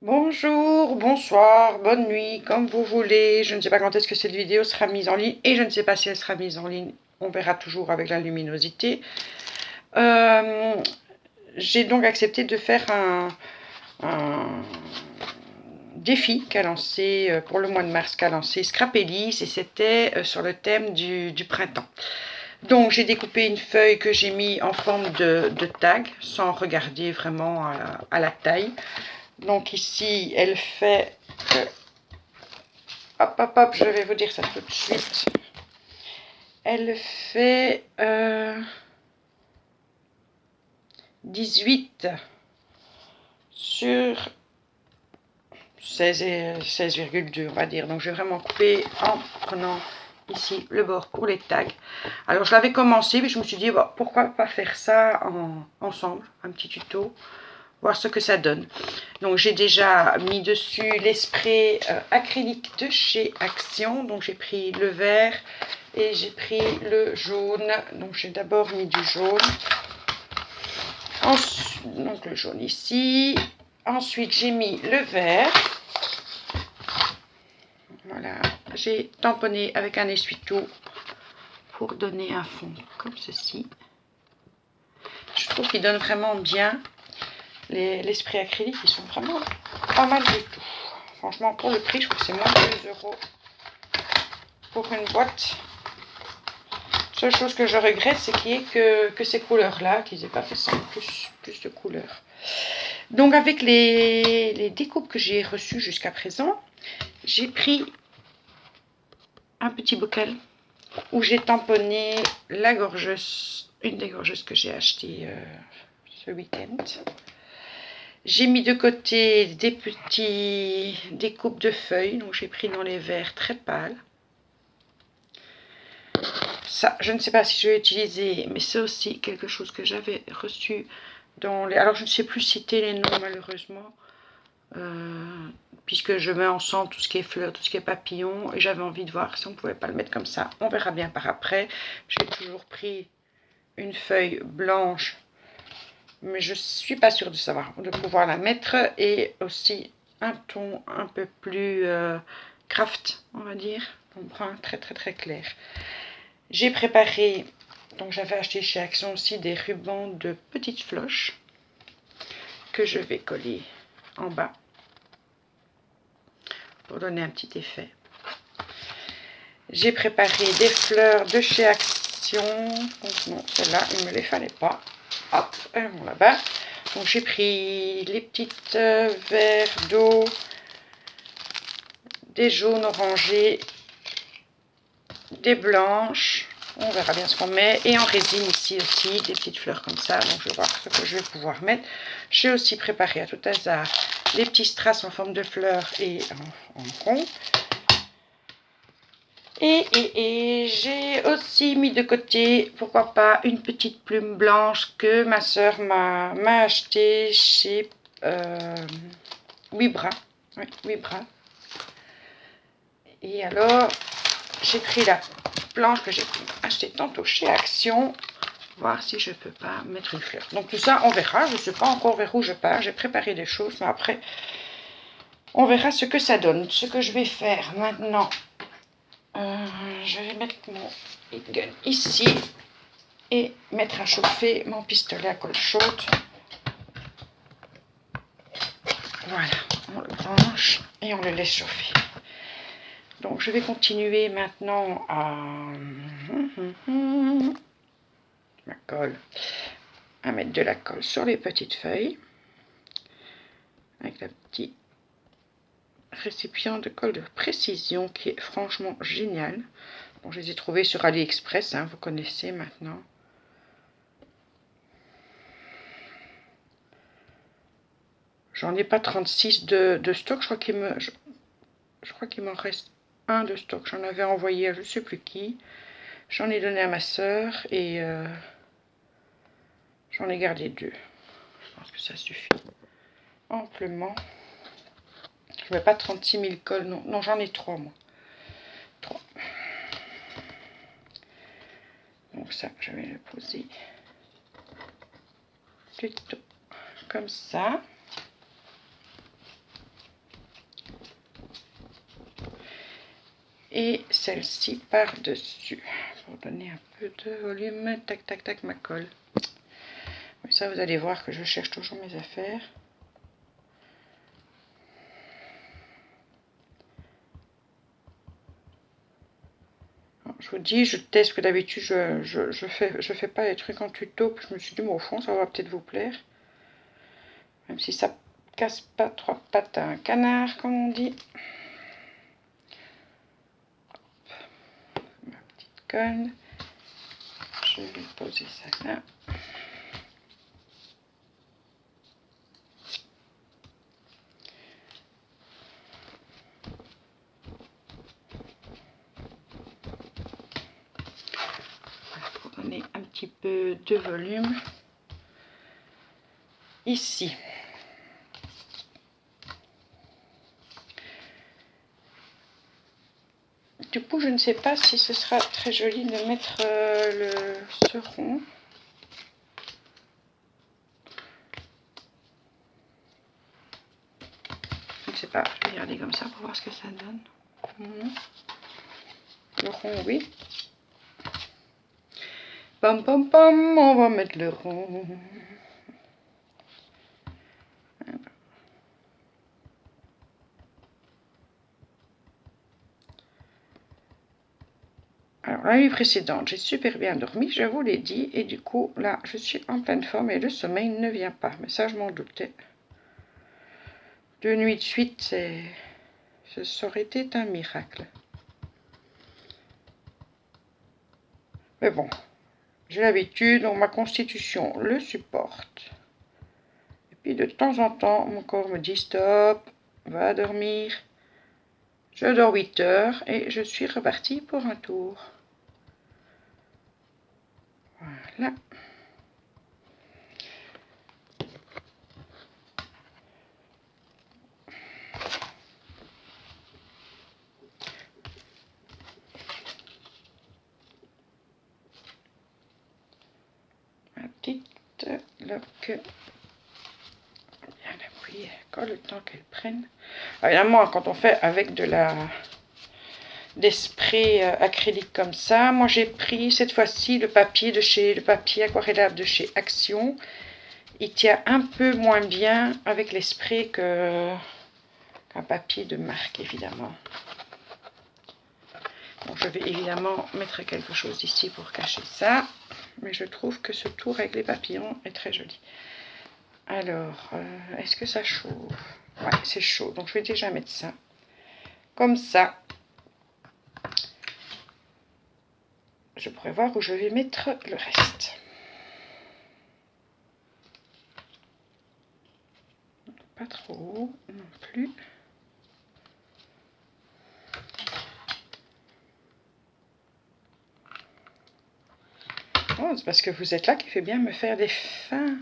Bonjour, bonsoir, bonne nuit, comme vous voulez. Je ne sais pas quand est-ce que cette vidéo sera mise en ligne et je ne sais pas si elle sera mise en ligne. On verra toujours avec la luminosité. J'ai donc accepté de faire un défi qu'a lancé pour le mois de mars, qu'a lancé Scrapellis, et c'était sur le thème du printemps. Donc j'ai découpé une feuille que j'ai mis en forme de tag sans regarder vraiment à la taille. Donc ici, elle fait... hop, hop, hop, je vais vous dire ça tout de suite. Elle fait 18 sur 16,2, on va dire. Donc je vais vraiment couper en prenant ici le bord pour les tags. Alors je l'avais commencé, mais je me suis dit, bon, pourquoi pas faire ça ensemble, un petit tuto, voir ce que ça donne. Donc j'ai déjà mis dessus les sprays acryliques de chez Action. Donc j'ai pris le vert et j'ai pris le jaune. Donc j'ai d'abord mis du jaune. Donc le jaune ici. Ensuite j'ai mis le vert. Voilà, j'ai tamponné avec un essuie-tout pour donner un fond comme ceci. Je trouve qu'il donne vraiment bien. Les sprays acryliques, ils sont vraiment pas mal du tout. Franchement, pour le prix, je trouve que c'est moins de 2 € pour une boîte. La seule chose que je regrette, c'est qu'il n'y ait que ces couleurs-là, qu'ils n'aient pas fait ça en plus de couleurs. Donc, avec les découpes que j'ai reçues jusqu'à présent, j'ai pris un petit bocal où j'ai tamponné la gorgeuse, une des gorgeuses que j'ai achetées ce week-end. J'ai mis de côté des petits découpes de feuilles, donc j'ai pris dans les verts très pâles. Ça, je ne sais pas si je vais utiliser, mais c'est aussi quelque chose que j'avais reçu dans les... Alors je ne sais plus citer les noms malheureusement, puisque je mets ensemble tout ce qui est fleurs, tout ce qui est papillons, et j'avais envie de voir si on ne pouvait pas le mettre comme ça. On verra bien par après. J'ai toujours pris une feuille blanche, mais je suis pas sûre de pouvoir la mettre, et aussi un ton un peu plus craft, on va dire, un brun très très très clair. J'ai préparé, donc j'avais acheté chez Action aussi des rubans de petites floches que je vais coller en bas pour donner un petit effet. J'ai préparé des fleurs de chez Action. Donc non, celles-là, il ne me les fallait pas. Hop, elles vont là-bas. Donc j'ai pris les petites verres d'eau, des jaunes orangés, des blanches. On verra bien ce qu'on met. Et en résine ici aussi, des petites fleurs comme ça. Donc je vais voir ce que je vais pouvoir mettre. J'ai aussi préparé à tout hasard les petits strass en forme de fleurs et en rond. Et j'ai aussi mis de côté, pourquoi pas, une petite plume blanche que ma soeur m'a acheté chez Wibra. Oui, Wibra. Et alors, j'ai pris la planche que j'ai achetée tantôt chez Action, voir si je peux pas mettre une fleur. Donc tout ça, on verra. Je ne sais pas encore vers où je pars. J'ai préparé des choses, mais après, on verra ce que ça donne. Ce que je vais faire maintenant, je vais mettre mon heat gun ici et mettre à chauffer mon pistolet à colle chaude. Voilà, on le branche et on le laisse chauffer. Donc je vais continuer maintenant à ma colle, à mettre de la colle sur les petites feuilles avec le petit récipient de colle de précision qui est franchement génial. Bon, je les ai trouvés sur AliExpress, hein, vous connaissez maintenant. J'en ai pas 36 de stock, je crois qu'il m'en reste un de stock. J'en avais envoyé à je ne sais plus qui. J'en ai donné à ma soeur et j'en ai gardé 2. Je pense que ça suffit amplement. Je ne mets pas 36 000 cols, non, non j'en ai 3 moi. 3. Donc ça, je vais le poser plutôt comme ça. et celle-ci par-dessus pour donner un peu de volume. Tac tac tac, ma colle. Mais ça, vous allez voir que je cherche toujours mes affaires. Je vous dis, je teste, que d'habitude je fais pas les trucs en tuto, puis je me suis dit bon, au fond ça va peut-être vous plaire, même si ça casse pas trois pattes à un canard comme on dit. Hop, ma petite colle, je vais poser ça là. Un petit peu de volume ici. Du coup, je ne sais pas si ce sera très joli de mettre ce rond. Je ne sais pas, je vais regarder comme ça pour voir ce que ça donne. Le rond, oui. Pam pam pam, on va mettre le rond. Alors, la nuit précédente, j'ai super bien dormi, je vous l'ai dit. Et du coup, là, je suis en pleine forme et le sommeil ne vient pas. Mais ça, je m'en doutais. 2 nuits de suite, ça aurait été un miracle. Mais bon, j'ai l'habitude, donc ma constitution le supporte. Et puis de temps en temps, mon corps me dit stop, va dormir. Je dors 8 heures et je suis repartie pour un tour. Voilà. Ma petite loque. Bien appuyer, encore le temps qu'elle prenne. Alors, évidemment, quand on fait avec des sprays acryliques comme ça, moi j'ai pris cette fois-ci le papier aquarellable de chez Action. Il tient un peu moins bien avec les sprays qu'un papier de marque, évidemment. Bon, je vais évidemment mettre quelque chose ici pour cacher ça, mais je trouve que ce tour avec les papillons est très joli. Alors, est-ce que ça chauffe? Ouais, c'est chaud, donc je vais déjà mettre ça. Comme ça, je pourrais voir où je vais mettre le reste. Pas trop haut non plus. Oh, c'est parce que vous êtes là qu'il fait bien me faire des fins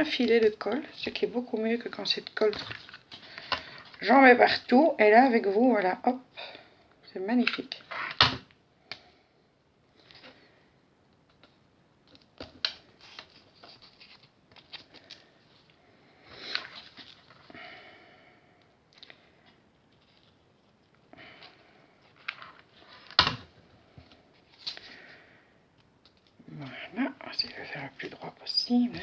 filets de colle, ce qui est beaucoup mieux que quand cette colle, j'en mets partout. Et là, avec vous, voilà, hop, c'est magnifique. Voilà, je vais faire le plus droit possible.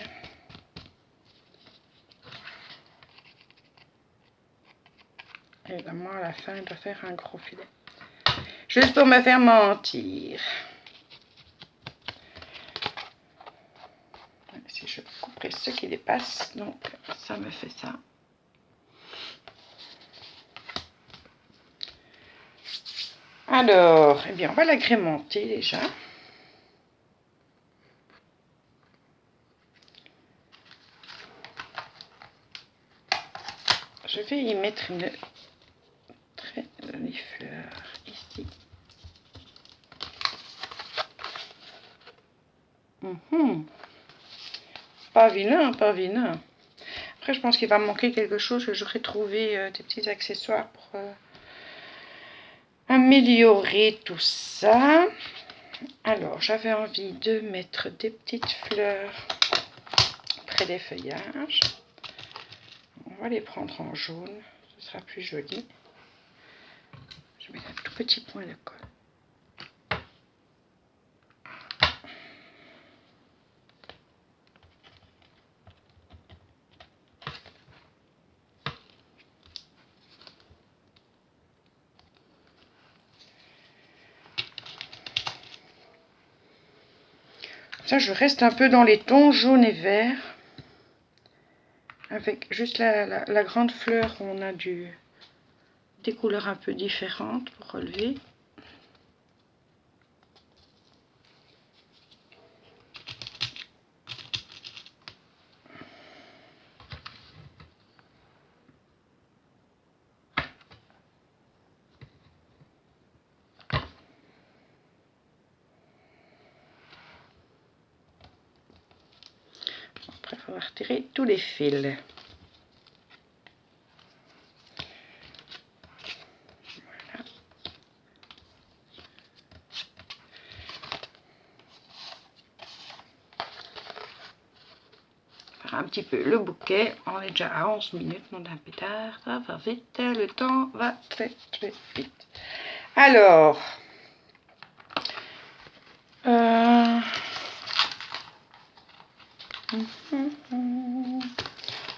Évidemment, à la fin, je dois faire un gros filet. Juste pour me faire mentir. Si je couperai ce qui dépasse, donc ça me fait ça. Alors, eh bien, on va l'agrémenter déjà. Je vais y mettre une très jolie fleur ici. Pas vilain, pas vilain. Après, je pense qu'il va me manquer quelque chose, que j'aurais trouvé des petits accessoires pour améliorer tout ça. Alors, j'avais envie de mettre des petites fleurs près des feuillages. On va les prendre en jaune, ce sera plus joli. petit point de colle. Ça, je reste un peu dans les tons jaune et vert, avec juste la grande fleur où on a des couleurs un peu différentes pour relever. Après, il faudra retirer tous les fils. Voilà. Faire un petit peu le bouquet. On est déjà à 11 minutes, mon d'un pétard. Ça va vite. Le temps va très très vite. Alors,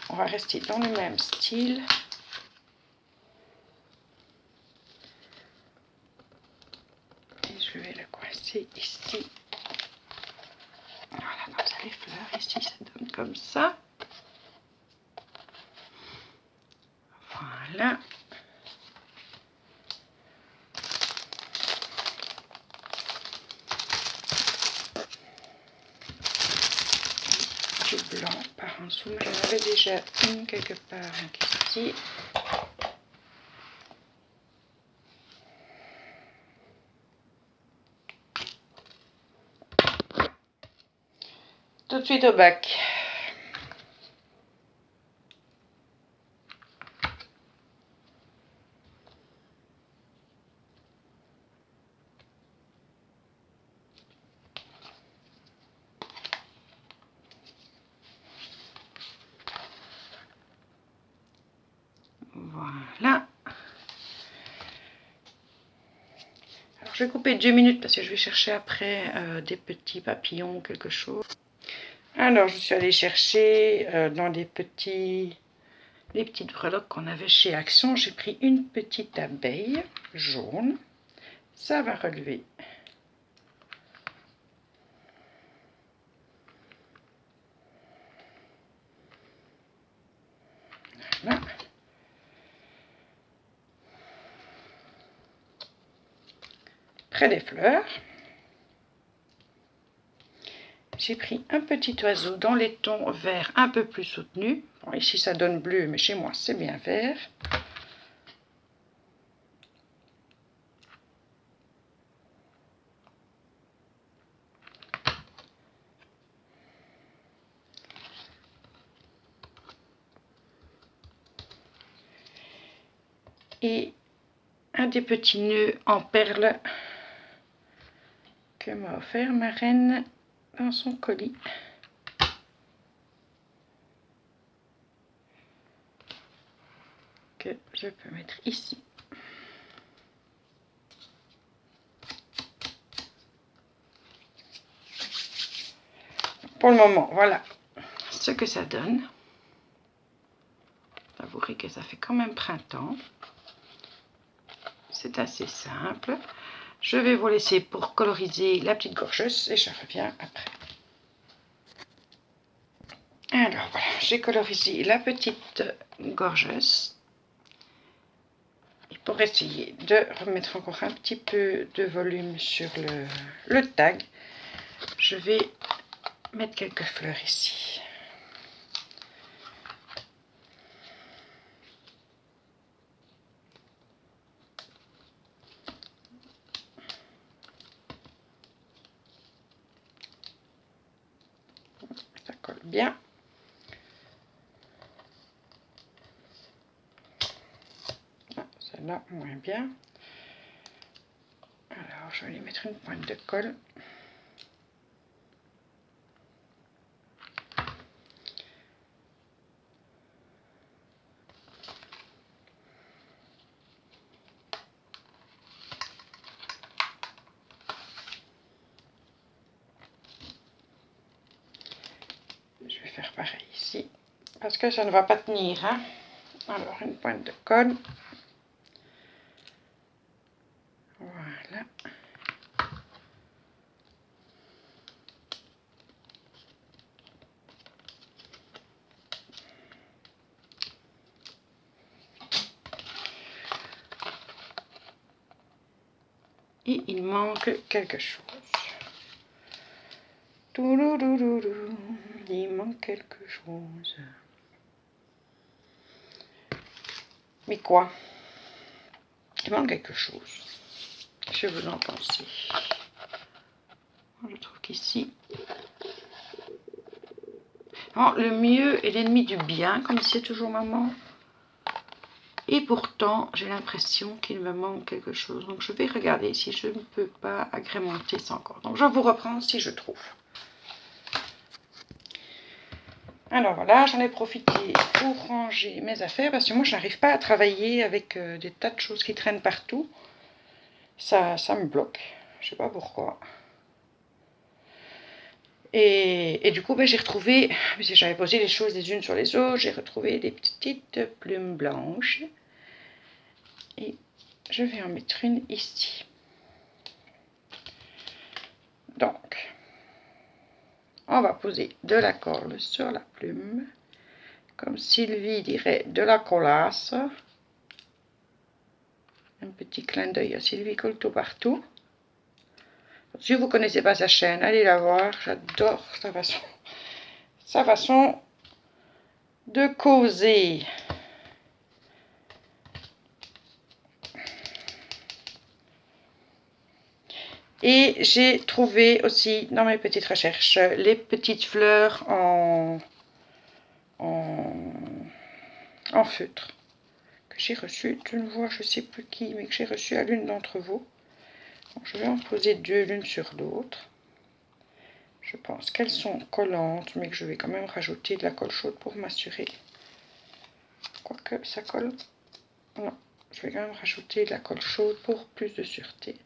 on va rester dans le même style. Et je vais le coincer ici. Voilà, dans les fleurs, ici, ça donne comme ça. Voilà. Du blanc par en dessous. J'en avais déjà une quelque part ici. Tout de suite au bac. Voilà. Alors je vais couper 2 minutes parce que je vais chercher après des petits papillons ou quelque chose. Alors je suis allée chercher dans les petites breloques qu'on avait chez Action. J'ai pris une petite abeille jaune. Ça va relever. Voilà. Près des fleurs. J'ai pris un petit oiseau dans les tons verts un peu plus soutenus. Bon, ici ça donne bleu, mais chez moi c'est bien vert. Et un des petits nœuds en perles que m'a offert ma reine dans son colis. Que je peux mettre ici. Pour le moment, voilà ce que ça donne. J'avouerai que ça fait quand même printemps. C'est assez simple. Je vais vous laisser pour coloriser la petite gorgeuse et je reviens après. Alors voilà, j'ai colorisé la petite gorgeuse. Et pour essayer de remettre encore un petit peu de volume sur le tag, je vais mettre quelques fleurs ici. Ça colle bien. Celle-là, moins bien. Alors, je vais lui mettre une pointe de colle. parce que ça ne va pas tenir. Hein. Alors, une pointe de colle. Voilà. Et il manque quelque chose. Il manque quelque chose. Mais quoi? Il manque quelque chose. Qu'est-ce que vous en pensez? Je trouve qu'ici... Oh, le mieux est l'ennemi du bien, comme disait toujours maman. Et pourtant, j'ai l'impression qu'il me manque quelque chose. Donc, je vais regarder si je ne peux pas agrémenter ça encore. Donc, je vais vous reprendre si je trouve. Alors voilà, j'en ai profité pour ranger mes affaires. Parce que moi, je n'arrive pas à travailler avec des tas de choses qui traînent partout. Ça me bloque. Je ne sais pas pourquoi. Et du coup, ben, j'ai retrouvé, parce que j'avais posé les choses les unes sur les autres, j'ai retrouvé des petites plumes blanches. Et je vais en mettre une ici. Donc, on va poser de la colle sur la plume. Comme Sylvie dirait, de la collasse. Un petit clin d'œil à Sylvie Colto partout. Si vous ne connaissez pas sa chaîne, allez la voir. J'adore sa façon de causer. Et j'ai trouvé aussi dans mes petites recherches les petites fleurs en feutre que j'ai reçues d'une voix, je ne sais plus qui, mais que j'ai reçu à l'une d'entre vous. Donc, je vais en poser deux l'une sur l'autre. Je pense qu'elles sont collantes, mais que je vais quand même rajouter de la colle chaude pour m'assurer. Quoique ça colle. Non, je vais quand même rajouter de la colle chaude pour plus de sûreté.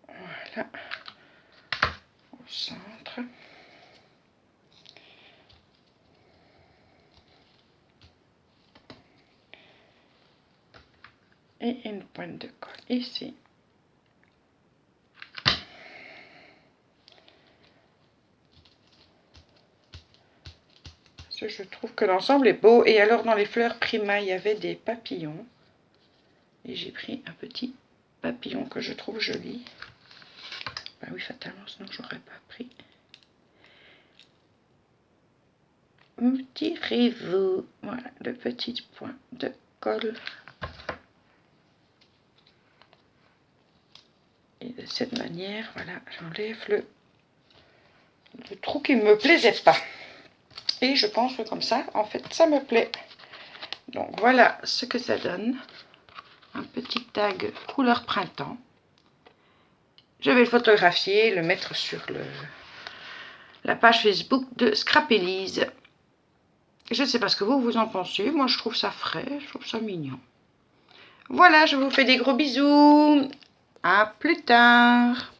Voilà. Au centre. Et une pointe de colle ici. Je trouve que l'ensemble est beau. Et alors dans les fleurs Prima, il y avait des papillons. Et j'ai pris un petit papillon que je trouve joli. Ben oui, fatalement, sinon j'aurais pas pris. Me direz-vous, voilà, le petit point de colle. Et de cette manière, voilà, j'enlève le trou qui ne me plaisait pas. Et je pense que comme ça, en fait, ça me plaît. Donc voilà ce que ça donne. Un petit tag couleur printemps. Je vais le photographier, le mettre sur la page Facebook de Scrapelise. Je ne sais pas ce que vous en pensez. Moi, je trouve ça frais, je trouve ça mignon. Voilà, je vous fais des gros bisous. À plus tard.